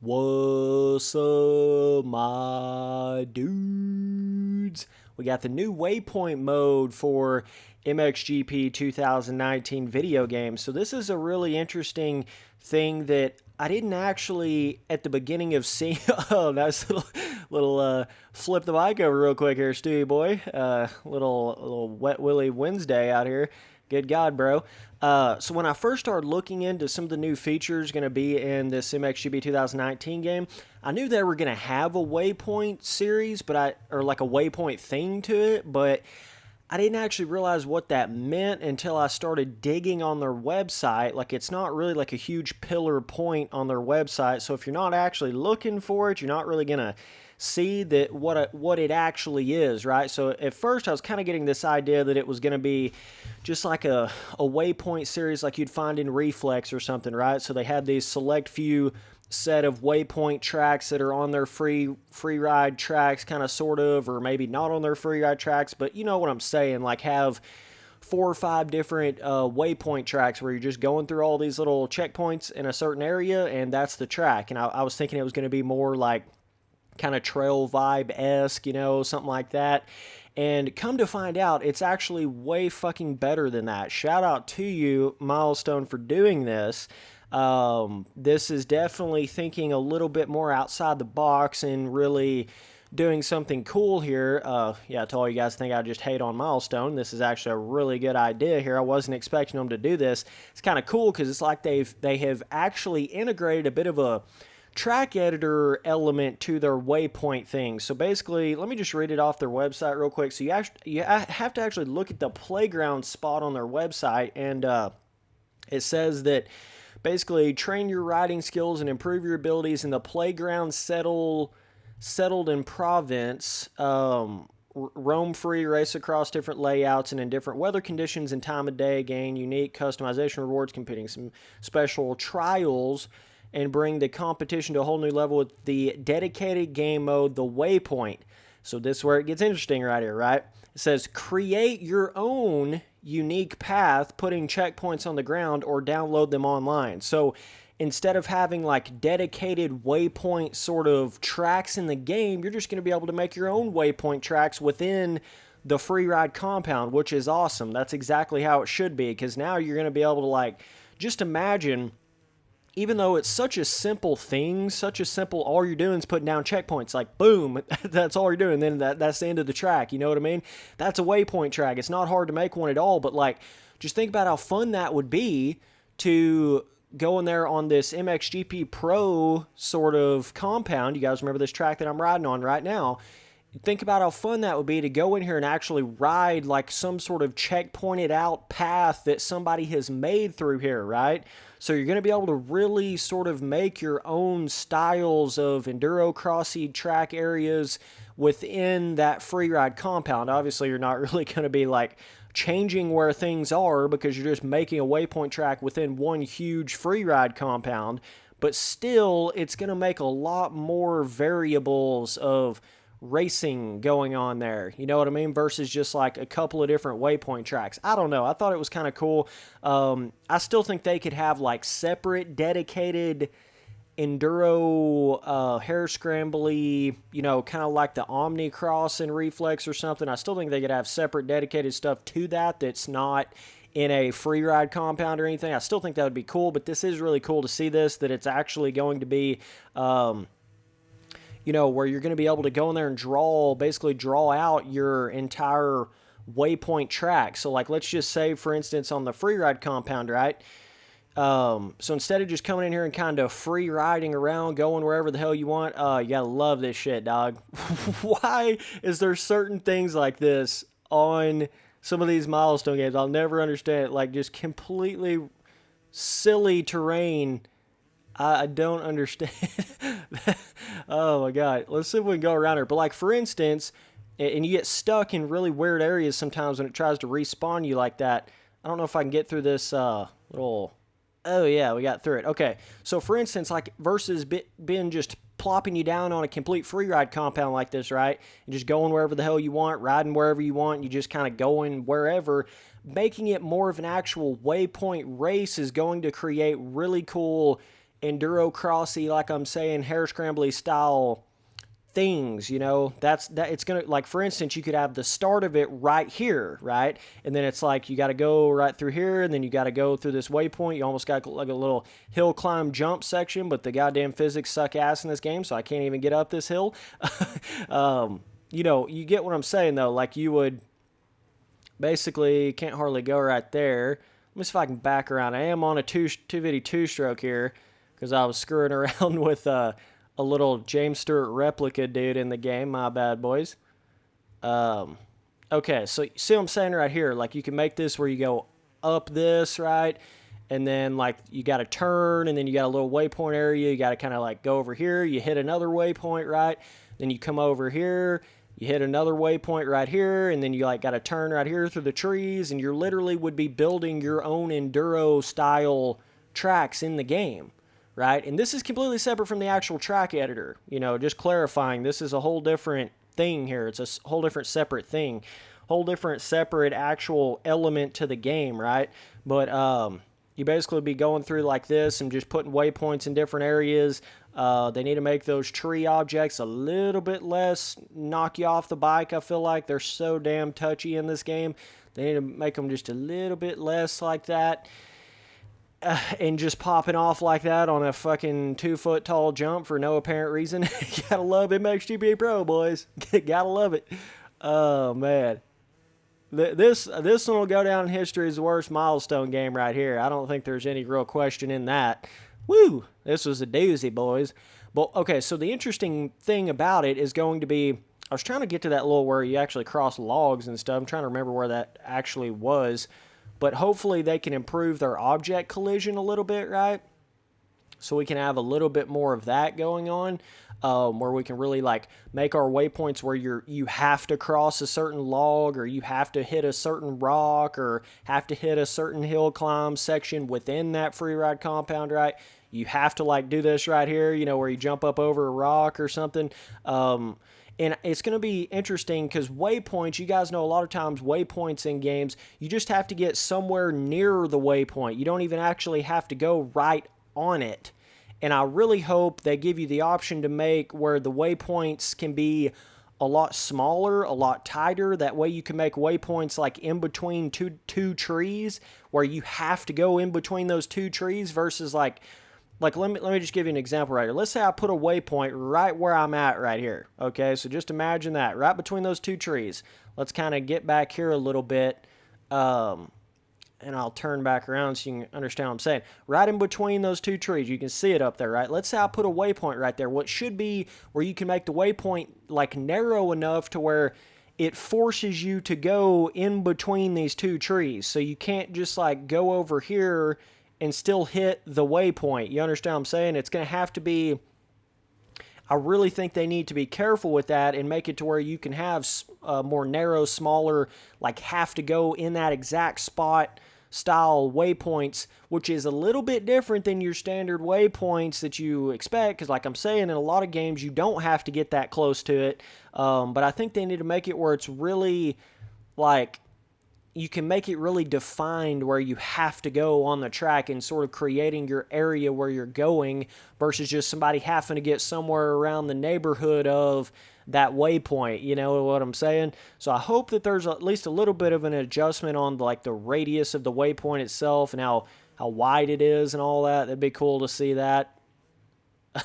What's up, my dudes? We got the new Waypoint mode for MXGP 2019 video games. So this is a really interesting thing that I didn't actually at the beginning of seeing. Oh, nice little flip the mic over real quick here, Stewie boy. Little wet willy Wednesday out here. Good God, bro. So when I first started looking into some of the new features going to be in this MXGP 2019 game, I knew they were going to have a Waypoint series, or like a Waypoint thing to it, but I didn't actually realize what that meant until I started digging on their website. Like, it's not really like a huge pillar point on their website, so if you're not actually looking for it, you're not really going to see that what it actually is, right? So at first I was kind of getting this idea that it was going to be just like a Waypoint series like you'd find in Reflex or something, right? So they had these select few set of Waypoint tracks that are on their free ride tracks, kind of sort of, or maybe not on their free ride tracks, but you know what I'm saying, like have 4 or 5 different Waypoint tracks where you're just going through all these little checkpoints in a certain area, and that's the track. And I was thinking it was going to be more like kind of trail vibe-esque, you know, something like that. And come to find out, it's actually way fucking better than that. Shout out to you, Milestone, for doing this. This is definitely thinking a little bit more outside the box and really doing something cool here. Yeah, to all you guys think I just hate on Milestone, this is actually a really good idea here. I wasn't expecting them to do this. It's kind of cool because it's like they have actually integrated a bit of a track editor element to their Waypoint thing. So basically, let me just read it off their website real quick. So you have to actually look at the playground spot on their website, and it says that basically train your riding skills and improve your abilities in the playground settled in province. Roam free, race across different layouts and in different weather conditions and time of day, gain unique customization rewards, competing some special trials, and bring the competition to a whole new level with the dedicated game mode, the Waypoint. So this is where it gets interesting right here, right? It says, create your own unique path, putting checkpoints on the ground, or download them online. So instead of having like dedicated Waypoint sort of tracks in the game, you're just going to be able to make your own Waypoint tracks within the free ride compound, which is awesome. That's exactly how it should be, because now you're going to be able to, like, just imagine, even though it's such a simple thing, all you're doing is putting down checkpoints, like, boom, that's all you're doing, then that's the end of the track, you know what I mean? That's a Waypoint track. It's not hard to make one at all, but, like, just think about how fun that would be to go in there on this MXGP Pro sort of compound. You guys remember this track that I'm riding on right now? Think about how fun that would be to go in here and actually ride like some sort of checkpointed out path that somebody has made through here, right? So you're going to be able to really sort of make your own styles of enduro crossy track areas within that free ride compound. Obviously, you're not really going to be like changing where things are because you're just making a Waypoint track within one huge free ride compound, but still it's going to make a lot more variables of racing going on there, you know what I mean, versus just like a couple of different Waypoint tracks. I don't know, I thought it was kind of cool. I still think they could have like separate dedicated enduro hair scrambly, you know, kind of like the Omnicross and Reflex or something. I still think they could have separate dedicated stuff to that's not in a free ride compound or anything. I still think that would be cool, but this is really cool to see this, that it's actually going to be you know, where you're going to be able to go in there and basically draw out your entire Waypoint track. So like, let's just say, for instance, on the free ride compound, right? So instead of just coming in here and kind of free riding around, going wherever the hell you want, you gotta love this shit, dog. Why is there certain things like this on some of these Milestone games? I'll never understand it. Like, just completely silly terrain. I don't understand. Oh my god. Let's see if we can go around here. But like, for instance, and you get stuck in really weird areas sometimes when it tries to respawn you like that. I don't know if I can get through this little... Oh yeah, we got through it. Okay, so for instance, like versus being just plopping you down on a complete free ride compound like this, right? And just going wherever the hell you want, riding wherever you want, you just kind of going wherever. Making it more of an actual Waypoint race is going to create really cool enduro crossy, like I'm saying, hair scrambly style things, you know. That it's gonna, like, for instance, you could have the start of it right here, right, and then it's like you got to go right through here, and then you got to go through this waypoint. You almost got like a little hill climb jump section, but the goddamn physics suck ass in this game, so I can't even get up this hill. You know, you get what I'm saying though. Like, you would basically, can't hardly go right there. Let me see if I can back around. I am on a 250 two-stroke here because I was screwing around with a little James Stewart replica dude in the game. My bad, boys. Okay, so you see what I'm saying right here? Like, you can make this where you go up this, right? And then, like, you got to turn, and then you got a little waypoint area. You got to kind of, like, go over here. You hit another waypoint, right? Then you come over here. You hit another waypoint right here, and then you, like, got to turn right here through the trees, and you literally would be building your own enduro-style tracks in the game. Right? And this is completely separate from the actual track editor. You know, just clarifying, this is a whole different thing here. It's a whole different separate thing. Whole different separate actual element to the game, right? But you basically be going through like this and just putting waypoints in different areas. They need to make those tree objects a little bit less knock you off the bike. I feel like they're so damn touchy in this game. They need to make them just a little bit less like that. And just popping off like that on a fucking 2-foot tall jump for no apparent reason. You gotta love MXGP Pro, boys. Gotta love it. Oh, man. This one will go down in history as the worst milestone game right here. I don't think there's any real question in that. Woo! This was a doozy, boys. But, okay, so the interesting thing about it is going to be, I was trying to get to that little where you actually cross logs and stuff. I'm trying to remember where that actually was. But hopefully they can improve their object collision a little bit, right? So we can have a little bit more of that going on, where we can really like make our waypoints where you have to cross a certain log, or you have to hit a certain rock, or have to hit a certain hill climb section within that free ride compound, right? You have to like do this right here, you know, where you jump up over a rock or something. And it's going to be interesting because waypoints, you guys know a lot of times waypoints in games, you just have to get somewhere near the waypoint. You don't even actually have to go right on it. And I really hope they give you the option to make where the waypoints can be a lot smaller, a lot tighter. That way you can make waypoints like in between two trees, where you have to go in between those two trees versus like let me just give you an example right here. Let's say I put a waypoint right where I'm at right here. Okay, so just imagine that, right between those two trees. Let's kind of get back here a little bit, and I'll turn back around so you can understand what I'm saying. Right in between those two trees, you can see it up there, right? Let's say I put a waypoint right there. What should be where you can make the waypoint like narrow enough to where it forces you to go in between these two trees. So you can't just like go over here and still hit the waypoint. You understand what I'm saying? It's going to have to be, I really think they need to be careful with that and make it to where you can have more narrow, smaller, like have to go in that exact spot style waypoints, which is a little bit different than your standard waypoints that you expect, because like I'm saying, in a lot of games you don't have to get that close to it, but I think they need to make it where it's really like, you can make it really defined where you have to go on the track and sort of creating your area where you're going versus just somebody having to get somewhere around the neighborhood of that waypoint. You know what I'm saying? So I hope that there's at least a little bit of an adjustment on like the radius of the waypoint itself and how wide it is and all that. That'd be cool to see that.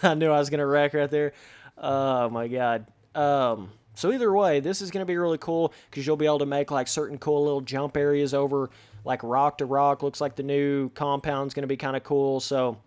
I knew I was going to wreck right there. Oh my God. So either way, this is going to be really cool because you'll be able to make like certain cool little jump areas over like rock to rock. Looks like the new compound's going to be kind of cool. So,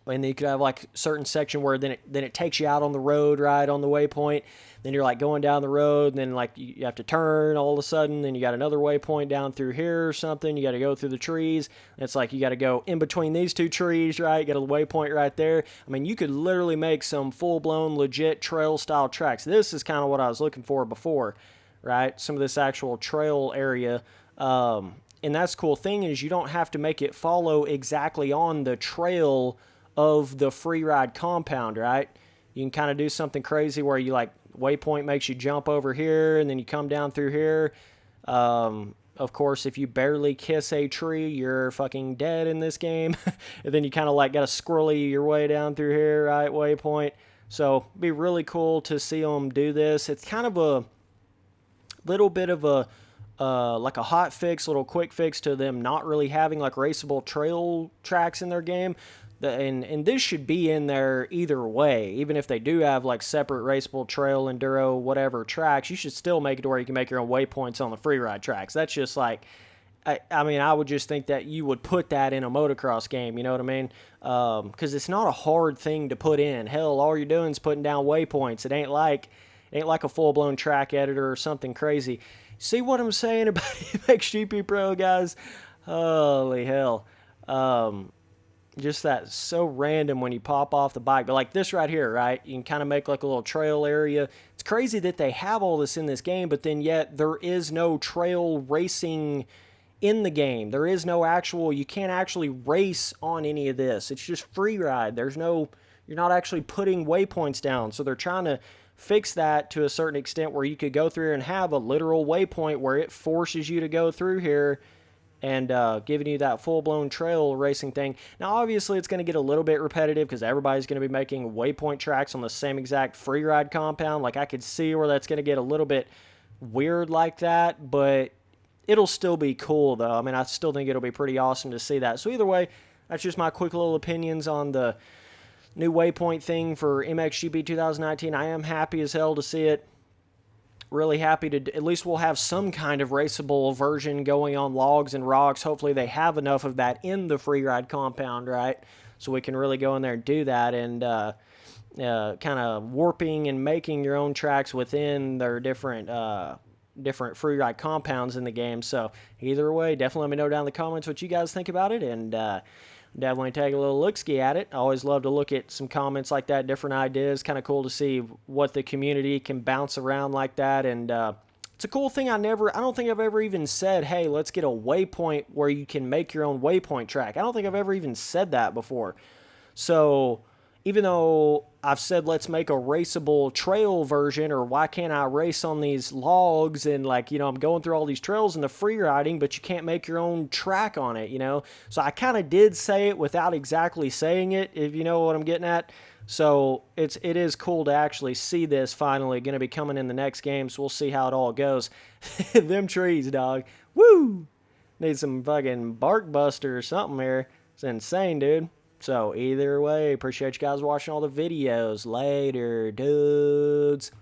and then you could have like a certain section where then it takes you out on the road, right, on the waypoint. Then you're like going down the road, and then like you have to turn all of a sudden. Then you got another waypoint down through here or something. You got to go through the trees. It's like you got to go in between these two trees, right? You got a waypoint right there. I mean, you could literally make some full-blown, legit trail-style tracks. This is kind of what I was looking for before, right? Some of this actual trail area. And that's the cool thing is you don't have to make it follow exactly on the trail of the free ride compound, right? You can kind of do something crazy where you like waypoint makes you jump over here and then you come down through here. of course, if you barely kiss a tree, you're fucking dead in this game. And then you kind of like got to squirrely your way down through here, right? Waypoint. So it'd be really cool to see them do this. It's kind of a little bit of a like a hot fix, little quick fix to them not really having like raceable trail tracks in their game. And this should be in there either way. Even if they do have like separate raceable trail, enduro, whatever tracks, you should still make it to where you can make your own waypoints on the free ride tracks. That's just like, I mean, I would just think that you would put that in a motocross game, you know what I mean? Because it's not a hard thing to put in. Hell, all you're doing is putting down waypoints. It ain't like a full-blown track editor or something crazy. See what I'm saying about MXGP Pro, guys? Holy hell. Just that so random when you pop off the bike. But like this right here, right? You can kind of make like a little trail area. It's crazy that they have all this in this game, but then yet there is no trail racing in the game. There is no actual, you can't actually race on any of this. It's just free ride. There's no, you're not actually putting waypoints down. So they're trying to fix that to a certain extent where you could go through and have a literal waypoint where it forces you to go through here and giving you that full-blown trail racing thing. Now, obviously, it's going to get a little bit repetitive because everybody's going to be making waypoint tracks on the same exact free ride compound. Like, I could see where that's going to get a little bit weird like that, but it'll still be cool, though. I mean, I still think it'll be pretty awesome to see that. So either way, that's just my quick little opinions on the new waypoint thing for MXGP 2019. I am happy as hell to see it. Really happy to, at least we'll have some kind of raceable version going on logs and rocks. Hopefully they have enough of that in the free ride compound, right? So we can really go in there and do that and kind of warping and making your own tracks within their different free ride compounds in the game. So either way, definitely let me know down in the comments what you guys think about it, and definitely take a little look-ski at it. I always love to look at some comments like that, different ideas. Kind of cool to see what the community can bounce around like that. And it's a cool thing. I don't think I've ever even said, hey, let's get a waypoint where you can make your own waypoint track. I don't think I've ever even said that before. So even though I've said let's make a raceable trail version, or why can't I race on these logs, and like, you know, I'm going through all these trails in the free riding, but you can't make your own track on it, you know? So I kind of did say it without exactly saying it, if you know what I'm getting at. So it is cool to actually see this finally going to be coming in the next game, so we'll see how it all goes. Them trees, dog. Woo! Need some fucking bark buster or something here. It's insane, dude. So either way, appreciate you guys watching all the videos. Later, dudes.